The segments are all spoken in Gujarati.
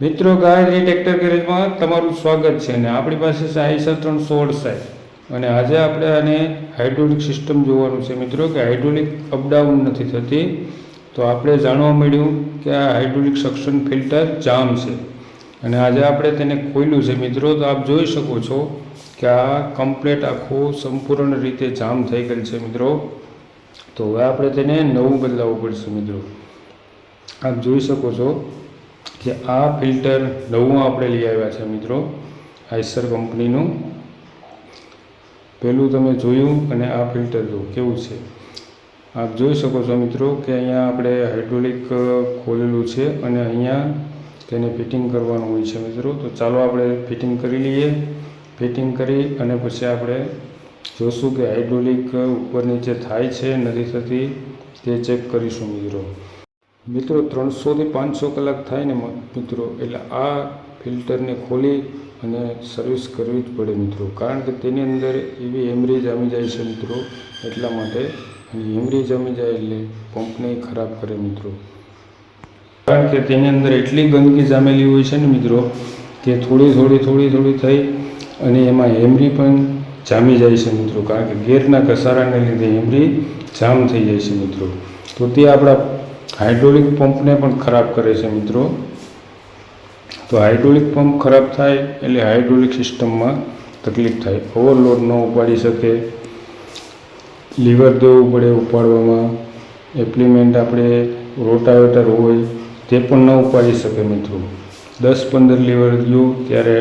મિત્રો ગાયત્રી ટ્રેક્ટર ગેરેજમાં તમારું સ્વાગત છે અને આપણી પાસે છે આઈસર 368 અને આજે આપણે આને હાઇડ્રોલિક સિસ્ટમ જોવાનું છે મિત્રો કે હાઇડ્રોલિક અપડાઉન નથી થતી. તો આપણે જાણવા મળ્યું કે આ હાઇડ્રોલિક સક્શન ફિલ્ટર જામ છે અને આજે આપણે તેને ખોલ્યું છે મિત્રો. તો આપ જોઈ શકો છો કે આ કમ્પ્લેટ આખું સંપૂર્ણ રીતે જામ થઈ ગયેલ છે મિત્રો. તો હવે આપણે તેને નવું બદલાવવું પડશે મિત્રો. આપ જોઈ શકો છો કે આ ફિલ્ટર નવું આપણે લઈ આવ્યા છે મિત્રો, આઈસર કંપનીનું. પહેલું તમે જોયું અને આ ફિલ્ટર જો કેવું છે. આપ જોઈ શકો છો મિત્રો કે અહીંયા આપણે હાઇડ્રોલિક ખોલેલું છે અને અહીંયા તેને ફિટિંગ કરવાનું હોય છે મિત્રો. તો ચાલો આપણે ફિટિંગ કરી લઈએ. ફિટિંગ કરી અને પછી આપણે જોશું કે હાઇડ્રોલિક ઉપર નીચે થાય છે નથી થતી તે ચેક કરીશું મિત્રો. 300 થી 500 કલાક થાય ને મિત્રો, એટલે આ ફિલ્ટરને ખોલી અને સર્વિસ કરવી જ પડે મિત્રો. કારણ કે તેની અંદર એવી હેમરેજ જામી જાય છે મિત્રો. એટલા માટે હેમરેજ જામી જાય એટલે પંપને ખરાબ કરે મિત્રો. કારણ કે તેની અંદર એટલી ગંદકી જામેલી હોય છે ને મિત્રો કે થોડી થઈ અને એમાં હેમરી પણ જામી જાય છે મિત્રો. કારણ કે ગેરના ઘસારાને લીધે હેમરી જામ થઈ જાય છે મિત્રો. તો તે આપણા હાઇડ્રોલિક પંપને પણ ખરાબ કરે છે મિત્રો. તો હાઇડ્રોલિક પંપ ખરાબ થાય એટલે હાઇડ્રોલિક સિસ્ટમમાં તકલીફ થાય. ઓવરલોડ ન ઉપાડી શકે, લીવર દેવું પડે ઉપાડવામાં, એપ્લિમેન્ટ આપણે રોટાવેટર હોય તે પણ ન ઉપાડી શકે મિત્રો. 10-15 લીવર ગયું ત્યારે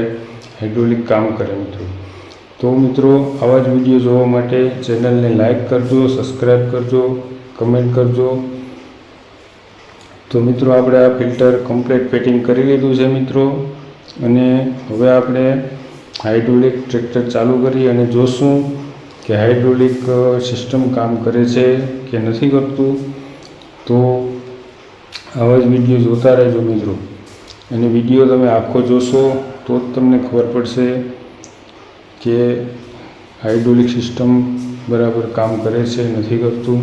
હાઇડ્રોલિક કામ કરે મિત્રો. તો મિત્રો આવા જ વિડીયો જોવા માટે ચેનલને લાઈક કરજો, સબસ્ક્રાઈબ કરજો, કમેન્ટ કરજો. તો મિત્રો આપણે આ ફિલ્ટર કમ્પ્લીટ ફિટિંગ કરી લીધું છે મિત્રો અને હવે આપણે હાઇડ્રોલિક ટ્રેક્ટર ચાલુ કરી અને જોશું કે હાઇડ્રોલિક સિસ્ટમ કામ કરે છે કે નથી કરતું. તો આવા જ વિડીયો જોતા રહેજો મિત્રો. અને વિડીયો તમે આખો જોશો તો જ તમને ખબર પડશે કે હાઇડ્રોલિક સિસ્ટમ બરાબર કામ કરે છે નથી કરતું.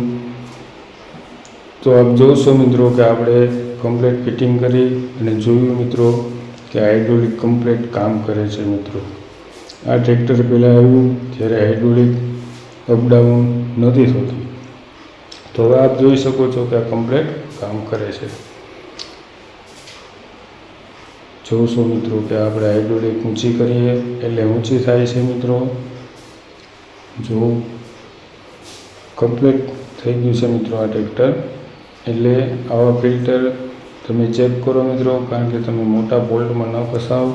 તો આપ જોશો મિત્રો કે આપણે કમ્પ્લીટ ફિટિંગ કરી અને જોયું મિત્રો કે હાઇડ્રોલિક કમ્પ્લીટ કામ કરે છે મિત્રો. આ ટ્રેક્ટર પહેલાં આવ્યું ત્યારે હાઇડ્રોલિક અપડાઉન નથી થતી. તો હવે આપ જોઈ શકો છો કે આ કમ્પ્લીટ કામ કરે છે. જોશો મિત્રો કે આપણે હાઇડ્રોલિક ઊંચી કરીએ એટલે ઊંચી થાય છે મિત્રો. જો કમ્પ્લીટ થઈ ગયું છે મિત્રો આ ટ્રેક્ટર. એટલે આવા ફિલ્ટર તમે ચેક કરો મિત્રો. કારણ કે તમે મોટા બોલ્ટમાં ન ફસાવો